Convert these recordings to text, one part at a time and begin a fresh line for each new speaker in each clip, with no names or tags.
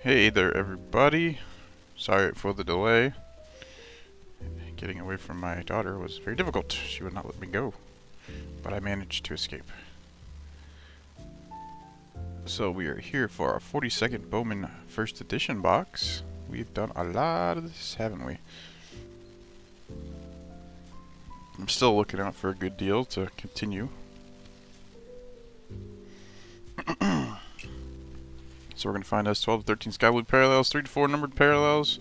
Hey there, everybody. Sorry for the delay. Getting away from my daughter was very difficult. She would not let me go, but I managed to escape. So we are here for our 42nd Bowman First Edition box. We've done a lot of this, haven't we? I'm still looking out for a good deal to continue. So we're going to find us 12 to 13 Sky Blue parallels, 3 to 4 numbered parallels,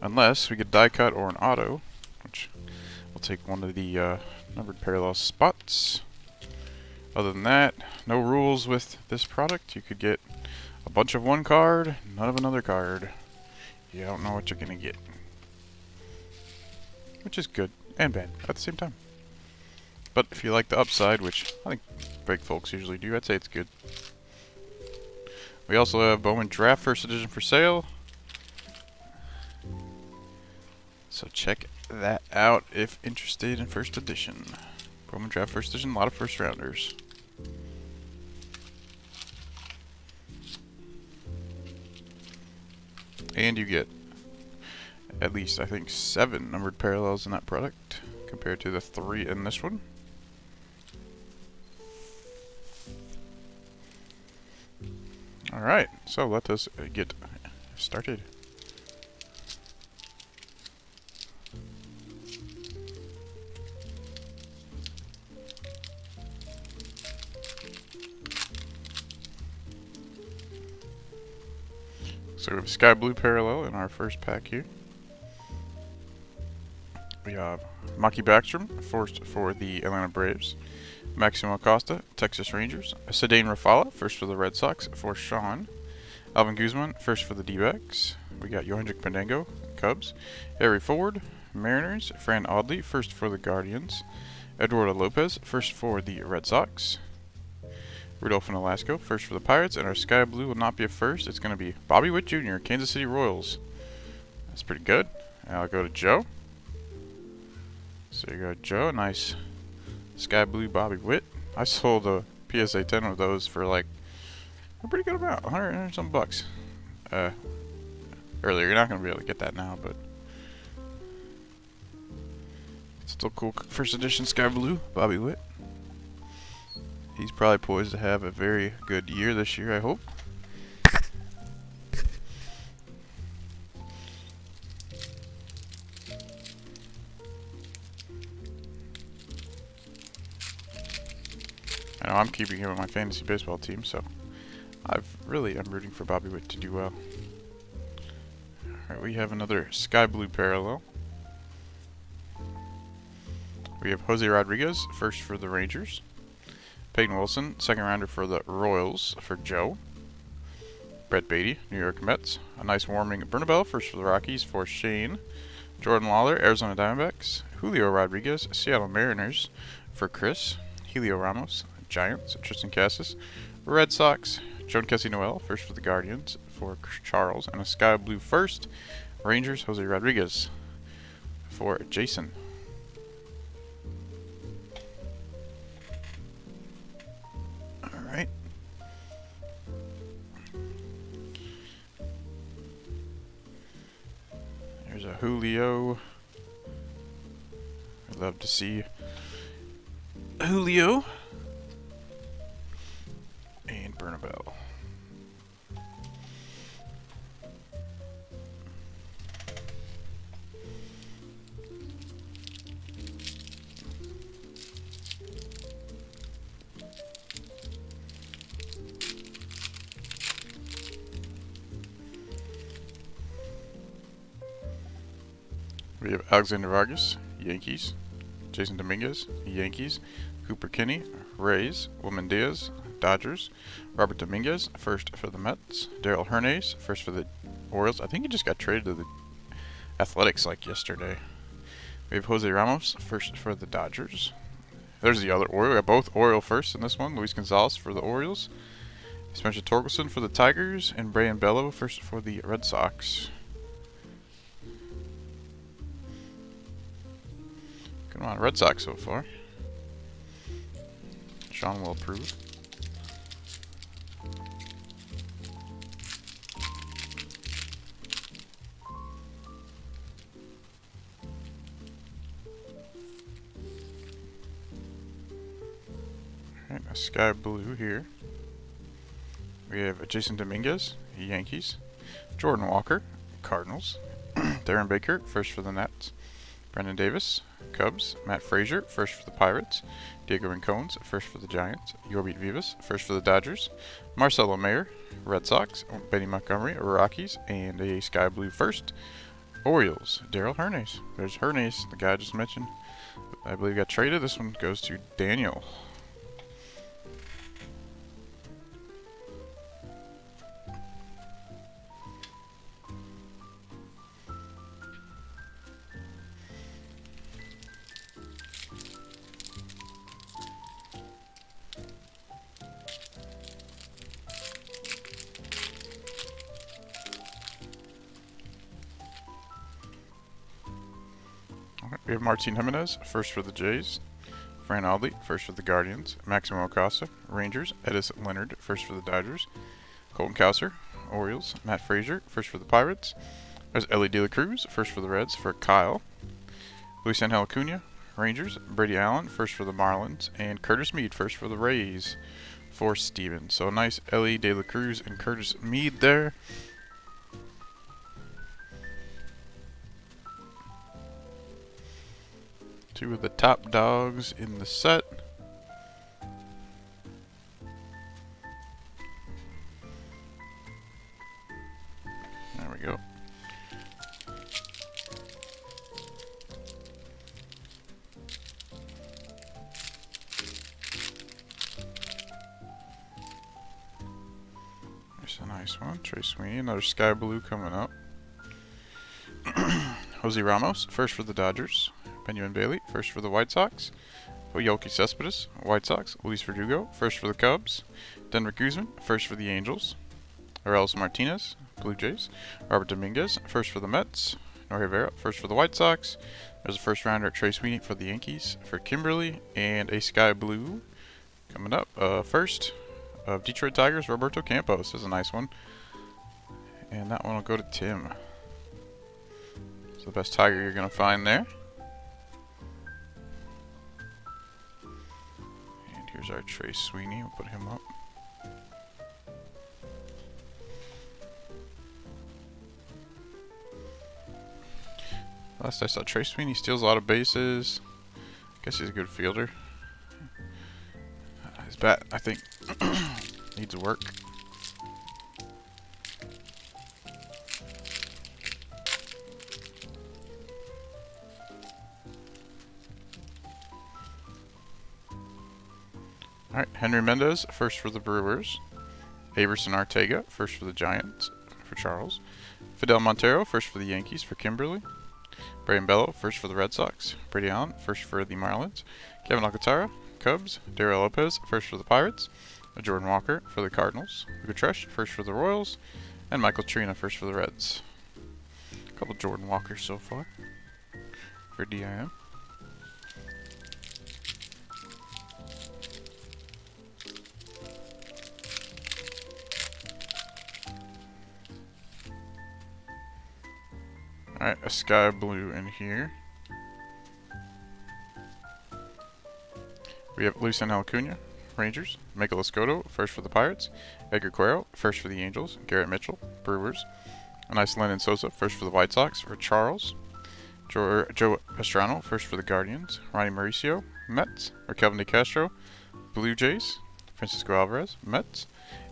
unless we get die cut or an auto, which we'll take one of the numbered parallel spots. Other than that, no rules with this product. You could get a bunch of one card, none of another card. You don't know what you're going to get. Which is good and bad at the same time. But if you like the upside, which I think big folks usually do, I'd say it's good. We also have Bowman Draft First Edition for sale. So check that out if interested in First Edition. Bowman Draft First Edition, a lot of first rounders. And you get at least, I think, 7 numbered parallels in that product compared to the 3 in this one. Alright, so let us get started. So we have Sky Blue parallel in our first pack here. We have Maki Backstrom, first for the Atlanta Braves. Maximo Acosta, Texas Rangers. Cedane Rafala, first for the Red Sox for Sean. Alvin Guzman, first for the D-backs. We got Yohendrick Pandango, Cubs. Harry Ford, Mariners. Fran Audley, first for the Guardians. Eduardo Lopez, first for the Red Sox. Rudolph Velasco, first for the Pirates. And our Sky Blue will not be a first. It's going to be Bobby Witt Jr., Kansas City Royals. That's pretty good. And I'll go to Joe. So you go, Joe. Nice Sky Blue Bobby Witt. I sold a PSA 10 of those for like a pretty good amount, 100 and some bucks. Earlier, you're not going to be able to get that now, but it's still cool. First edition Sky Blue Bobby Witt. He's probably poised to have a very good year this year, I hope. I know I'm keeping him on my fantasy baseball team, so I'm rooting for Bobby Witt to do well. Alright, we have another Sky Blue parallel. We have Jose Rodriguez, first for the Rangers. Peyton Wilson, second rounder for the Royals for Joe. Brett Beatty, New York Mets. A nice warming Bernabel, first for the Rockies for Shane. Jordan Lawler, Arizona Diamondbacks. Julio Rodriguez, Seattle Mariners for Chris. Helio Ramos, Giants, Tristan Cassis. Red Sox, Joan Kessie Noel, first for the Guardians for Charles. And a Sky Blue first, Rangers, Jose Rodriguez for Jason. Alright. There's a Julio. I'd love to see Julio. And Bernabel. We have Alexander Vargas, Yankees. Jason Dominguez, Yankees. Cooper Kinney, Rays. Wilman Diaz, Dodgers. Robert Dominguez, first for the Mets. Daryl Hernandez, first for the Orioles. I think he just got traded to the Athletics like yesterday. We have Jose Ramos, first for the Dodgers. There's the other Oriole. We got both Oriole first in this one. Luis Gonzalez for the Orioles. Spencer Torkelson for the Tigers. And Brian Bello, first for the Red Sox. Good amount of Red Sox so far. Sean will approve. Alright, a sky blue here. We have Jason Dominguez, Yankees. Jordan Walker, Cardinals. Darren Baker, first for the Nets. Brendan Davis, Cubs. Matt Frazier, first for the Pirates. Diego Rincones, first for the Giants. Yorbit Vivas, first for the Dodgers. Marcelo Mayer, Red Sox. Benny Montgomery, Rockies. And a sky blue first, Orioles. Daryl Hernes. There's Hernes, the guy I just mentioned. I believe got traded. This one goes to Daniel. We have Martin Jimenez, first for the Jays. Fran Audley, first for the Guardians. Maximo Acosta, Rangers. Edison Leonard, first for the Dodgers. Colton Cowser, Orioles. Matt Frazier, first for the Pirates. There's Ellie De La Cruz, first for the Reds for Kyle. Luis Angel Acuna, Rangers. Brady Allen, first for the Marlins. And Curtis Mead, first for the Rays for Steven. So a nice Ellie De La Cruz and Curtis Mead there. Two of the top dogs in the set. There we go. There's a nice one. Trey Sweeney, another sky blue coming up. Jose Ramos, first for the Dodgers. Benjamin Bailey, first for the White Sox. Yoelqui Cespedes, White Sox. Luis Verdugo, first for the Cubs. Denver Guzman, first for the Angels. Aurelio Martinez, Blue Jays. Robert Dominguez, first for the Mets. Jorge Vera, first for the White Sox. There's a first rounder at Trey Sweeney for the Yankees. For Kimberly, and a sky blue coming up. First of Detroit Tigers, Roberto Campos. This is a nice one. And that one will go to Tim. It's the best Tiger you're going to find there. Here's our Trey Sweeney. We'll put him up. Last I saw Trey Sweeney steals a lot of bases. Guess he's a good fielder. His bat, I think, needs work. Alright, Henry Mendez, first for the Brewers. Averson Arteaga, first for the Giants, for Charles. Fidel Montero, first for the Yankees, for Kimberly. Brian Bello, first for the Red Sox. Brady Allen, first for the Marlins. Kevin Alcantara, Cubs. Daryl Lopez, first for the Pirates. Jordan Walker, for the Cardinals. Luke Tresh, first for the Royals. And Michael Trina, first for the Reds. A couple Jordan Walkers so far for DIM. Alright, a sky blue in here. We have Luis Angel Acuna, Rangers. Michael Escoto, first for the Pirates. Edgar Quero, first for the Angels. Garrett Mitchell, Brewers. A nice Lennon Sosa, first for the White Sox, for Charles. Joe Estrano, first for the Guardians. Ronnie Mauricio, Mets. Or Kelvin DeCastro, Blue Jays. Francisco Alvarez, Mets.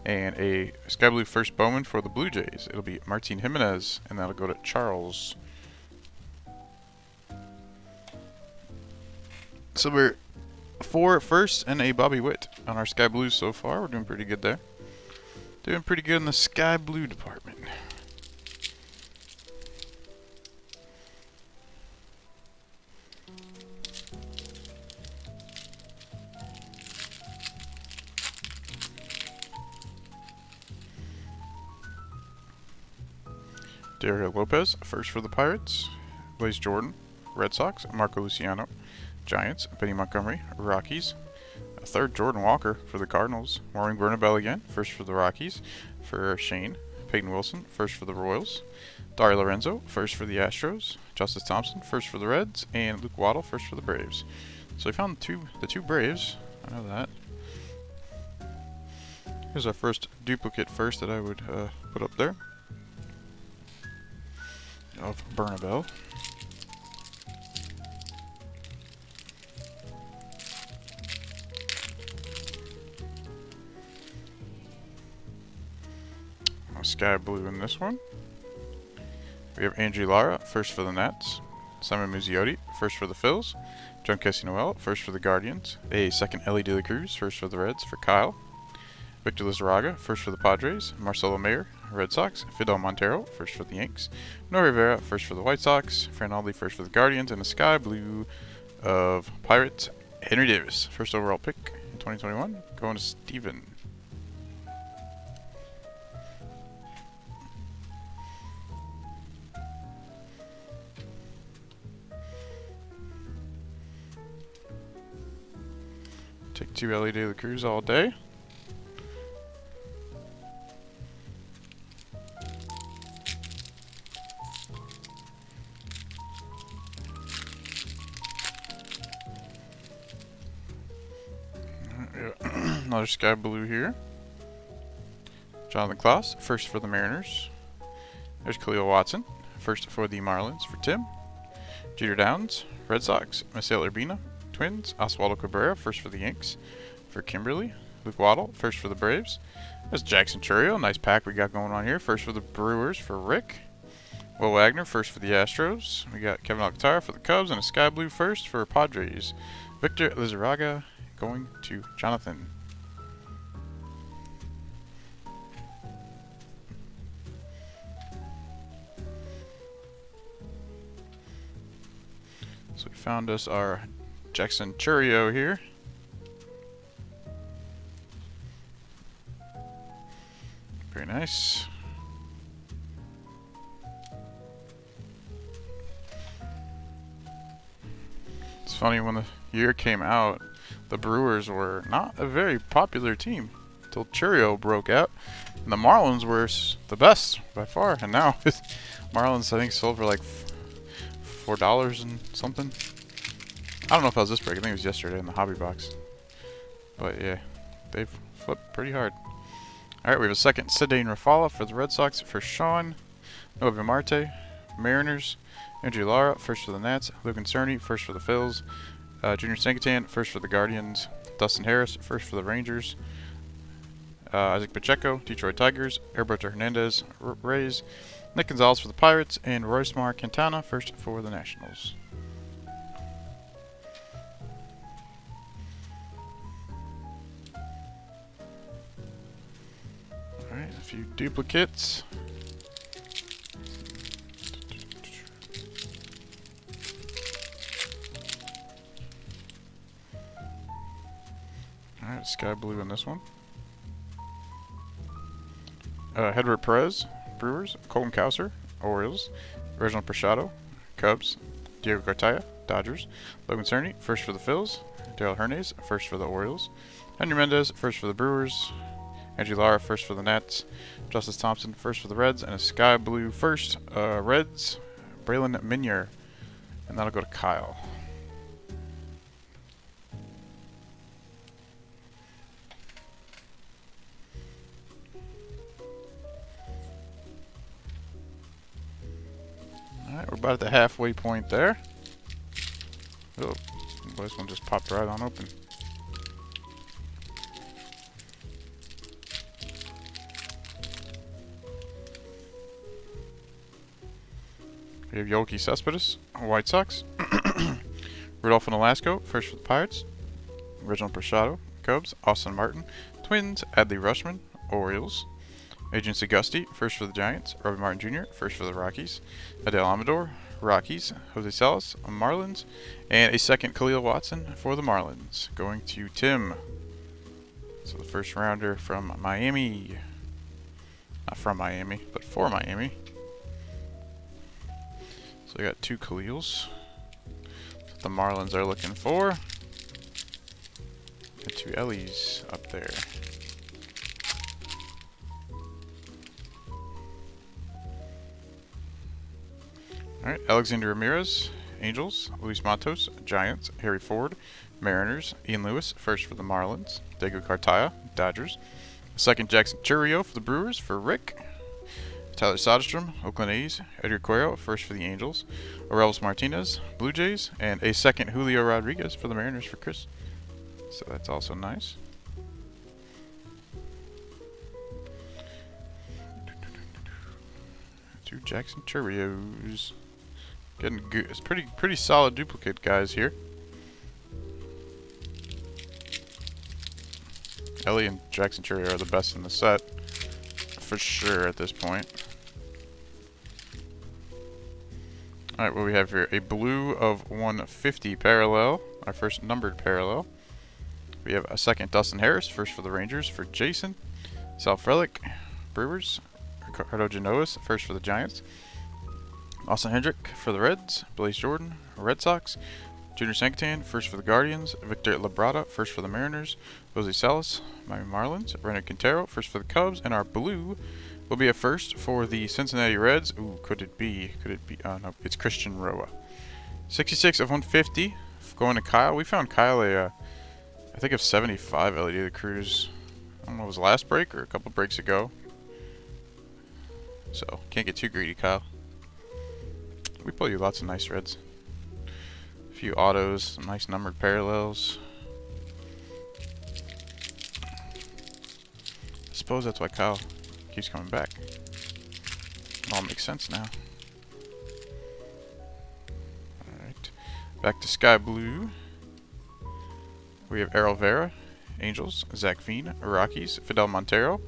And a sky blue first Bowman for the Blue Jays. It'll be Martin Jimenez, and that'll go to Charles. So we're 4 first and a Bobby Witt on our sky blues so far. We're doing pretty good there. Doing pretty good in the sky blue department. Dario Lopez, first for the Pirates. Blaze Jordan, Red Sox. Marco Luciano, Giants. Benny Montgomery, Rockies. A third Jordan Walker for the Cardinals. Maureen Bernabel again, first for the Rockies. For Shane. Peyton Wilson, first for the Royals. Dario Lorenzo, first for the Astros. Justice Thompson, first for the Reds. And Luke Waddle, first for the Braves. So we found the two Braves. I know that. Here's our first duplicate first that I would put up there of Bernabel. Sky blue in this one. We have Angie Lara, first for the Nets. Simon Muzziotti, first for the Phils. John Casey Noel, first for the Guardians. A second Ellie De La Cruz, first for the Reds for Kyle. Victor Lizarraga, first for the Padres. Marcelo Mayer, Red Sox. Fidel Montero, first for the Yanks. Noah Rivera, first for the White Sox. Fernaldi, first for the Guardians. And a sky blue of Pirates, Henry Davis, first overall pick in 2021. Going to Steven. Take 2 Ellie De La Cruz all day. Another sky blue here. Jonathan Klaus, first for the Mariners. There's Khalil Watson, first for the Marlins for Tim. Jeter Downs, Red Sox. Masiel Urbina, Twins. Oswaldo Cabrera, first for the Yanks for Kimberly. Luke Waddle, first for the Braves. That's Jackson Chourio. Nice pack we got going on here. First for the Brewers for Rick. Will Wagner, first for the Astros. We got Kevin Alcantara for the Cubs and a sky blue first for Padres. Victor Lizarraga going to Jonathan. So we found us our Jackson Chourio here. Very nice. It's funny, when the year came out, the Brewers were not a very popular team until Chourio broke out. And the Marlins were the best by far. And now Marlins, I think, sold for like $4 and something. I don't know if that was this break. I think it was yesterday in the hobby box. But yeah, they've flipped pretty hard. Alright, we have a second Cedane Rafala for the Red Sox for Sean. Noah Marte, Mariners. Andrew Lara, first for the Nats. Logan Cerny, first for the Phils. Junior Sankatan, first for the Guardians. Dustin Harris, first for the Rangers. Isaac Pacheco, Detroit Tigers. Herberto Hernandez, Rays. Nick Gonzalez for the Pirates. And Roysmar Quintana, first for the Nationals. Alright, a few duplicates. Alright, sky blue in this one. Hedward Perez, Brewers. Colton Cowser, Orioles. Reginald Preciado, Cubs. Diego Cartaya, Dodgers. Logan Cerny, first for the Phils. Darrell Hernandez, first for the Orioles. Henry Mendez, first for the Brewers. Andrew Lara, first for the Nets. Justice Thompson, first for the Reds. And a sky blue first, Reds. Braylon Minier. And that'll go to Kyle. Alright, we're about at the halfway point there. Oh, this one just popped right on open. We have Yoelqui Cespedes, White Sox. Rodolfo Nolasco, first for the Pirates. Reginald Preciado, Cubs. Austin Martin, Twins. Adley Rutschman, Orioles. Agent Segusti, first for the Giants. Robbie Martin Jr., first for the Rockies. Adele Amador, Rockies. Jose Salas, Marlins. And a second Khalil Watson for the Marlins. Going to Tim. So the first rounder from Miami. Not from Miami, but for Miami. So we got 2 Khalils. That's what the Marlins are looking for. And 2 Ellies up there. Alright, Alexander Ramirez, Angels. Luis Matos, Giants. Harry Ford, Mariners. Ian Lewis, first for the Marlins. Diego Cartaya, Dodgers. Second Jackson Churio for the Brewers for Rick. Tyler Soderstrom, Oakland A's. Edgar Cuero, first for the Angels. Orelvis Martinez, Blue Jays. And a second Julio Rodriguez for the Mariners for Chris. So that's also nice. Two Jackson Churios. Getting good. It's pretty solid duplicate guys here. Ellie and Jackson Churio are the best in the set for sure at this point. Alright, what we have here, a blue of 150 parallel, our first numbered parallel. We have a second Dustin Harris, first for the Rangers for Jason. Sal Frelick, Brewers. Ricardo Genoas, first for the Giants. Austin Hendrick for the Reds. Blaze Jordan, Red Sox. Junior Sankatan, first for the Guardians. Victor Labrada, first for the Mariners. Jose Salas, Miami Marlins. Brandon Quintero, first for the Cubs. And our blue will be a first for the Cincinnati Reds. Ooh, could it be? No, it's Christian Roa. 66 of 150. Going to Kyle. We found Kyle I think of 75 LED of the Cruise. I don't know if it was last break or a couple breaks ago. So, can't get too greedy, Kyle. We pull you lots of nice reds. A few autos, some nice numbered parallels. I suppose that's why Kyle keeps coming back. It all makes sense now. Alright. Back to Sky Blue. We have Errol Vera, Angels. Zach Veen, Rockies. Fidel Montero.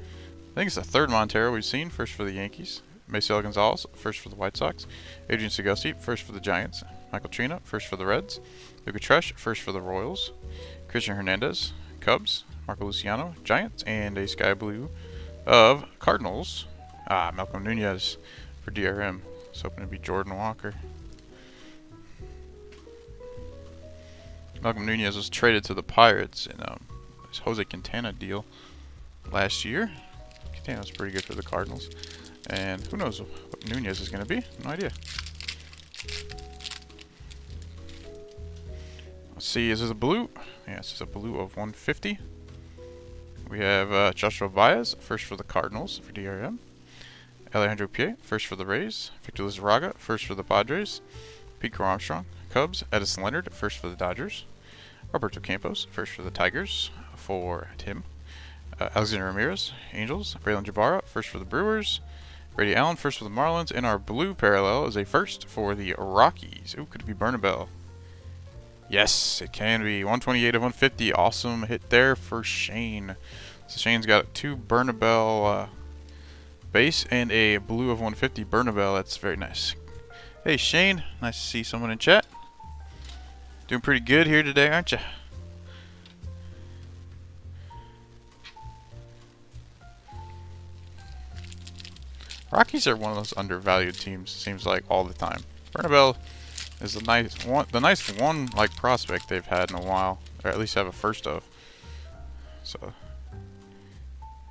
I think it's the third Montero we've seen. First for the Yankees. Maciel Gonzalez, first for the White Sox. Adrian Segusti, first for the Giants. Michael Trina, first for the Reds. Luca Tresh, first for the Royals. Christian Hernandez, Cubs. Marco Luciano, Giants. And a Sky Blue of Cardinals. Malcolm Nunez for DRM. It's hoping to be Jordan Walker. Malcolm Nunez was traded to the Pirates in his Jose Quintana deal last year. Quintana's pretty good for the Cardinals. And who knows what Nunez is going to be? No idea. Let's see, is this a blue? Yeah, this is a blue of 150. We have Joshua Baez, first for the Cardinals for DRM. Alejandro Pie, first for the Rays. Victor Lizarraga, first for the Padres. Pete Crow Armstrong, Cubs. Edison Leonard, first for the Dodgers. Roberto Campos, first for the Tigers for Tim. Alexander Ramirez, Angels. Braylon Jabara, first for the Brewers. Brady Allen, first for the Marlins. And our blue parallel is a first for the Rockies. Ooh, could it be Bernabel? Yes, it can be. 128 of 150. Awesome hit there for Shane. So Shane's got two Bernabel base and a blue of 150 Bernabel. That's very nice. Hey, Shane. Nice to see someone in chat. Doing pretty good here today, aren't you? Rockies are one of those undervalued teams, seems like, all the time. Bernabel is the nice one like prospect they've had in a while, or at least have a first of. So,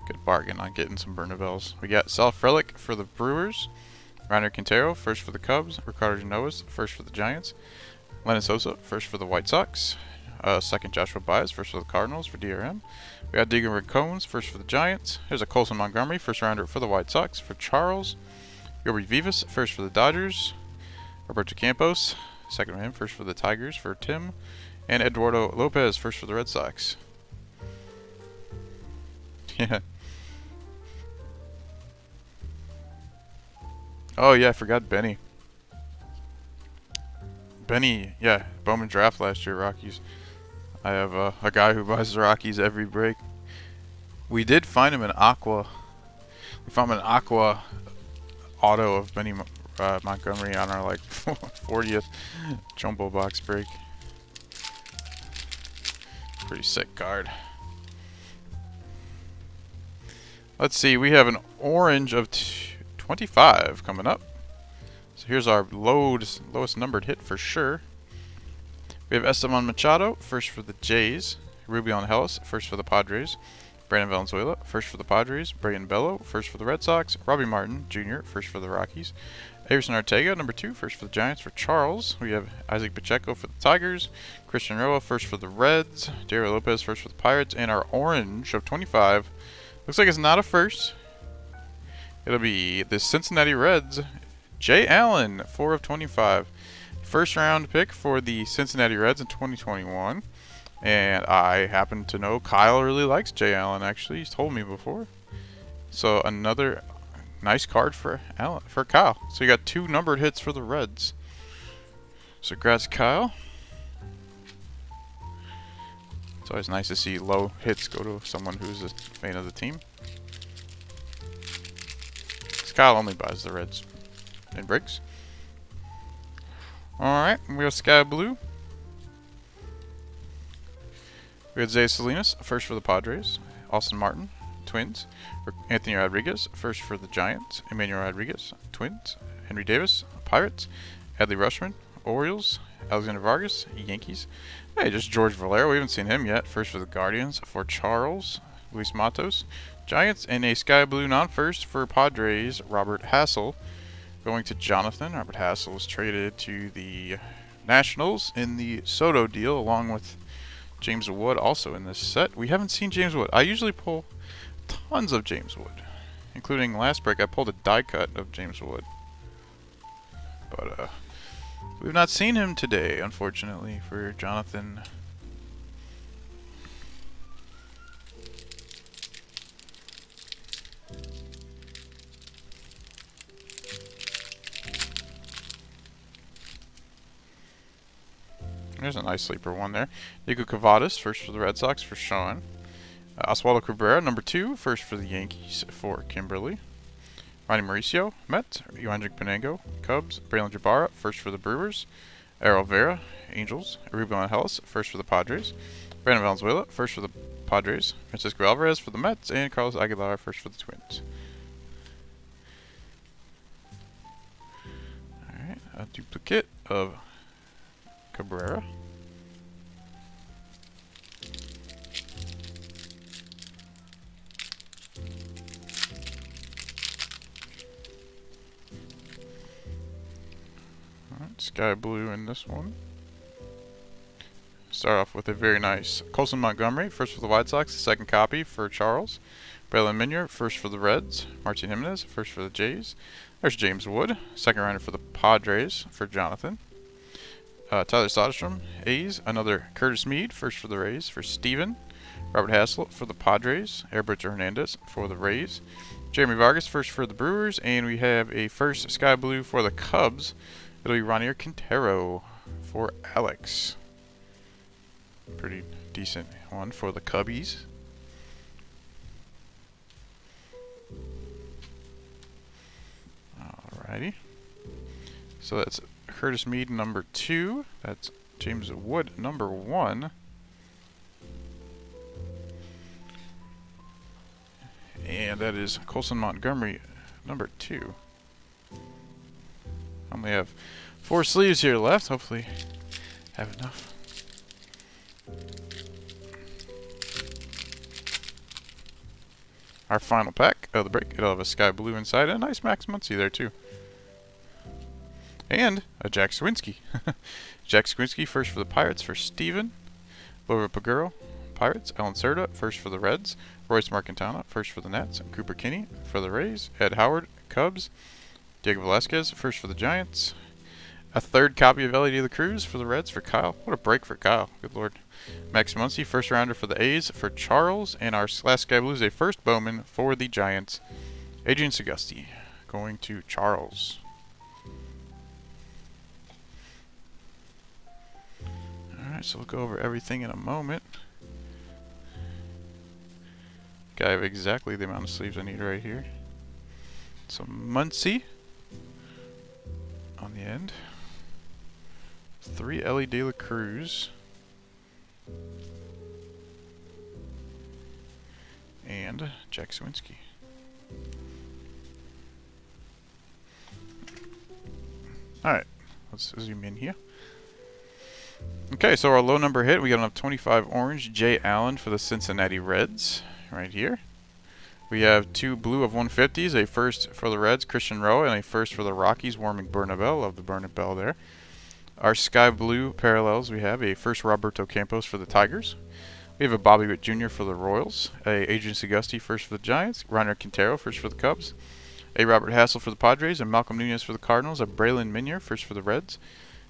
good bargain on getting some Bernabels. We got Sal Frelick for the Brewers, Rainer Quintero, first for the Cubs, Ricardo Genoas, first for the Giants, Lennon Sosa, first for the White Sox, second Joshua Baez, first for the Cardinals for DRM. We got Deegan Ricones, first for the Giants. Here's a Colson Montgomery, first rounder for the White Sox for Charles. Yobi Vivas, first for the Dodgers. Roberto Campos, second for him, first for the Tigers for Tim. And Eduardo Lopez, first for the Red Sox. Yeah. Oh yeah, I forgot Benny. Yeah, Bowman draft last year, Rockies. I have a guy who buys the Rockies every break. We did find him an Aqua. We found him an Aqua auto of Benny Montgomery on our like 40th jumbo box break. Pretty sick card. Let's see, we have an orange of 25 coming up. So here's our lowest numbered hit for sure. We have Esteban Machado, first for the Jays. Rubion Hellis, first for the Padres. Brandon Valenzuela, first for the Padres. Brian Bello, first for the Red Sox. Robbie Martin, Jr., first for the Rockies. Everson Ortega, number 2, first for the Giants for Charles. We have Isaac Pacheco for the Tigers. Christian Roa, first for the Reds. Dario Lopez, first for the Pirates. And our orange of 25 Looks like it's not a first. It'll be the Cincinnati Reds. Jay Allen, 4 of 25. First round pick for the Cincinnati Reds in 2021. And I happen to know Kyle really likes Jay Allen, actually. He's told me before. So another nice card for Kyle. So you got 2 numbered hits for the Reds. So congrats, Kyle. It's always nice to see low hits go to someone who's a fan of the team. Kyle only buys the Reds and breaks. Alright, we got Sky Blue. We got Zay Salinas, first for the Padres. Austin Martin, Twins. Anthony Rodriguez, first for the Giants. Emmanuel Rodriguez, Twins. Henry Davis, Pirates. Adley Rutschman, Orioles. Alexander Vargas, Yankees. Hey, just George Valero. We haven't seen him yet. First for the Guardians. For Charles, Luis Matos, Giants. And a Sky Blue non-first for Padres, Robert Hassel. Going to Jonathan. Robert Hassel was traded to the Nationals in the Soto deal, along with James Wood also in this set. We haven't seen James Wood. I usually pull tons of James Wood, including last break. I pulled a die cut of James Wood, but we've not seen him today, unfortunately, for Jonathan. There's a nice sleeper one there. Diego Cavadas, first for the Red Sox for Sean. Oswaldo Cabrera, number 2, first for the Yankees for Kimberly. Ronnie Mauricio, Mets. Yohandrick Pinango, Cubs. Braylon Jabara, first for the Brewers. Errol Vera, Angels. Ruben Angeles, first for the Padres. Brandon Valenzuela, first for the Padres. Francisco Alvarez for the Mets. And Carlos Aguilar, first for the Twins. Alright, a duplicate of Cabrera. Alright, Sky Blue in this one. Start off with a very nice Colson Montgomery, first for the White Sox, the second copy for Charles. Braylon Minier, first for the Reds. Martin Jimenez, first for the Jays. There's James Wood, second round for the Padres for Jonathan. Tyler Soderstrom, A's. Another Curtis Mead, first for the Rays for Steven. Robert Hassel for the Padres. Heriberto Hernandez for the Rays. Jeremy Vargas, first for the Brewers. And we have a first Sky Blue for the Cubs. It'll be Ronier Quintero for Alex. Pretty decent one for the Cubbies. Alrighty. So that's Curtis Mead, number 2. That's James Wood, number 1. And that is Colson Montgomery, number 2. Only have 4 sleeves here left. Hopefully have enough. Our final pack of the break. It'll have a Sky Blue inside and a nice Max Muncy there too. And a Jack Swinski. Jack Swinski, first for the Pirates for Steven. Lover Paguro, Pirates. Alan Cerda, first for the Reds. Royce Marquintana, first for the Nats. And Cooper Kinney for the Rays. Ed Howard, Cubs. Diego Velasquez, first for the Giants. A third copy of Ellie De La Cruz for the Reds for Kyle. What a break for Kyle. Good lord. Max Muncy, first rounder for the A's for Charles. And our last Sky Blue is a first Bowman for the Giants. Adrian Segusti going to Charles. Alright, so we'll go over everything in a moment. I have exactly the amount of sleeves I need right here. Some Muncy on the end. 3 Ellie De La Cruz. And Jack Swinski. Alright, let's zoom in here. Okay, so our low number hit, we got enough 25 orange, Jay Allen for the Cincinnati Reds, right here. We have 2 blue of 150s, a first for the Reds, Christian Rowe, and a first for the Rockies, Warming Bernabel. Love the Bernabel there. Our Sky Blue parallels, we have a first Roberto Campos for the Tigers. We have a Bobby Witt Jr. for the Royals, a Adrian Sagasti first for the Giants, Reiner Quintero first for the Cubs, a Robert Hassel for the Padres, a Malcolm Nunez for the Cardinals, a Braylon Minier first for the Reds,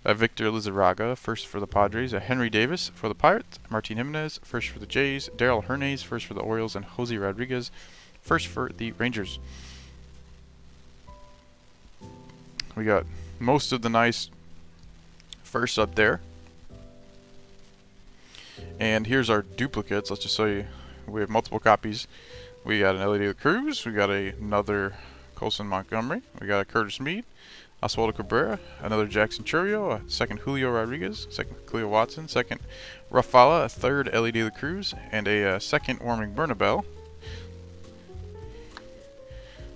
a Victor Lizarraga first for the Padres, a Henry Davis for the Pirates, Martin Jimenez first for the Jays, Daryl Hernandez first for the Orioles, and Jose Rodriguez first for the Rangers. We got most of the nice first up there. And here's our duplicates. Let's just show you. We have multiple copies. We got an Ellie De La Cruz. We got another Colson Montgomery. We got a Curtis Mead, Oswaldo Cabrera, another Jackson Chourio, a second Julio Rodriguez, second Cleo Watson, second Rafala, a third Ellie De La Cruz, and a second Warming Bernabel.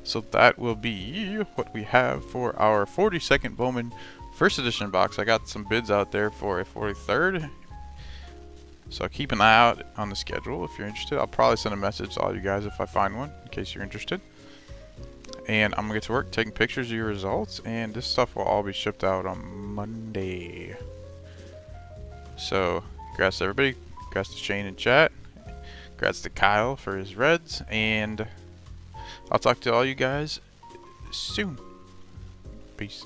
So that will be what we have for our 42nd Bowman first edition box. I got some bids out there for a 43rd. So keep an eye out on the schedule if you're interested. I'll probably send a message to all you guys if I find one, in case you're interested. And I'm going to get to work taking pictures of your results, and this stuff will all be shipped out on Monday. So, congrats to everybody. Congrats to Shane in chat. Congrats to Kyle for his Reds, and I'll talk to all you guys soon. Peace.